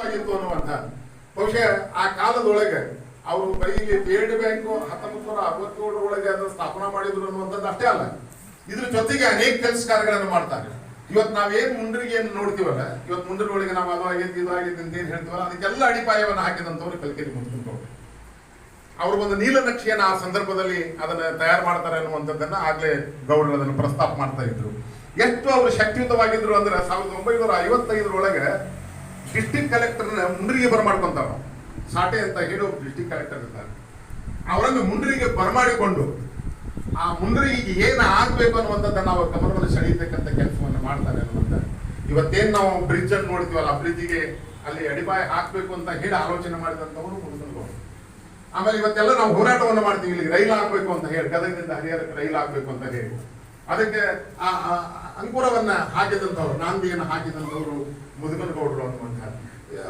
ಆಗಿತ್ತು ಅನ್ನುವಂಥ ಬಹುಶಃ ಆ ಕಾಲದೊಳಗೆ ಅವರು ಬರೀ ಸ್ಟೇಟ್ ಬ್ಯಾಂಕ್ 1967 ಅದನ್ನು ಸ್ಥಾಪನಾ ಮಾಡಿದ್ರು ಅನ್ನುವಂಥದ್ದು ಅಷ್ಟೇ ಅಲ್ಲ, ಇದ್ರ ಜೊತೆಗೆ ಅನೇಕ ಕೆಲಸ ಕಾರ್ಯಗಳನ್ನು ಮಾಡ್ತಾರೆ. ಇವತ್ತು ನಾವೇನು ಮುಂಡ್ರಿಗೆ ಏನು ನೋಡ್ತೀವಲ್ಲ, ಇವತ್ತು ಮುಂಡ್ರೊಳಗೆ ನಾವು ಅದು ಆಗಿದ್ದು ಇದು ಆಗಿದ್ದು ಅಂತ ಏನು ಹೇಳ್ತೀವಲ್ಲ, ಅದಕ್ಕೆಲ್ಲ ಅಡಿಪಾಯವನ್ನು ಹಾಕಿದಂಥವ್ರು ಕಲ್ಕೇರಿ ಮುನ್ಸೂಚಕರು. ಅವರು ಒಂದು ನೀಲನಕ್ಷೆಯನ್ನು ಆ ಸಂದರ್ಭದಲ್ಲಿ ಅದನ್ನ ತಯಾರು ಮಾಡ್ತಾರೆ ಅನ್ನುವಂಥದ್ದನ್ನ ಆಗ್ಲೇ ಗೌಡರು ಅದನ್ನು ಪ್ರಸ್ತಾಪ ಮಾಡ್ತಾ ಇದ್ರು. ಎಷ್ಟು ಅವರು ಶಕ್ತಿಯುತವಾಗಿದ್ರು ಅಂದ್ರೆ 1955 ಡಿಸ್ಟ್ರಿಕ್ಟ್ ಕಲೆಕ್ಟರ್ನ ಮುಂಡ್ರಿಗೆ ಬರಮಾಡ್ಕೊಂತಾರ. ಸಾಟೆ ಅಂತ ಹೇಳಿ ಒಬ್ಬ ಡಿಸ್ಟ್ರಿಕ್ಟ್ ಕಲೆಕ್ಟರ್ ಇರ್ತಾರೆ. ಅವರನ್ನು ಮುಂಡ್ರಿಗೆ ಬರಮಾಡಿಕೊಂಡು ಆ ಮುಂಡ್ರಿಗೆ ಏನು ಆಗ್ಬೇಕು ಅನ್ನುವಂಥದ್ದನ್ನ ನಾವು ಗಮನವನ್ನು ಸೆಳೆಯತಕ್ಕಂಥ ಕೆಲಸವನ್ನು ಮಾಡ್ತಾರೆ ಅನ್ನುವಂಥ. ಇವತ್ತೇನು ನಾವು ಬ್ರಿಡ್ಜ್ ಅನ್ನು ನೋಡ್ತೀವಲ್ಲ, ಆ ಬ್ರಿಡ್ಜಿಗೆ ಅಲ್ಲಿ ಅಡಿಪಾಯ ಹಾಕ್ಬೇಕು ಅಂತ ಹೇಳಿ ಆಲೋಚನೆ ಮಾಡಿದಂಥವರು ಮುನ್ಸೂಚಕರು. ಆಮೇಲೆ ಇವತ್ತೆಲ್ಲ ನಾವು ಹೋರಾಟವನ್ನು ಮಾಡ್ತೀವಿ, ಇಲ್ಲಿ ರೈಲು ಆಗ್ಬೇಕು ಅಂತ ಹೇಳಿ, ಗದಗದಿಂದ ಹರಿಹರಕ್ಕೆ ರೈಲು ಆಗ್ಬೇಕು ಅಂತ ಹೇಳಿ. ಅದಕ್ಕೆ ಆ ಅಂಕುರವನ್ನ ಹಾಕಿದಂಥವ್ರು, ನಾಂದಿಯನ್ನು ಹಾಕಿದಂಥವ್ರು ಮುದುಕನಗೌಡರು.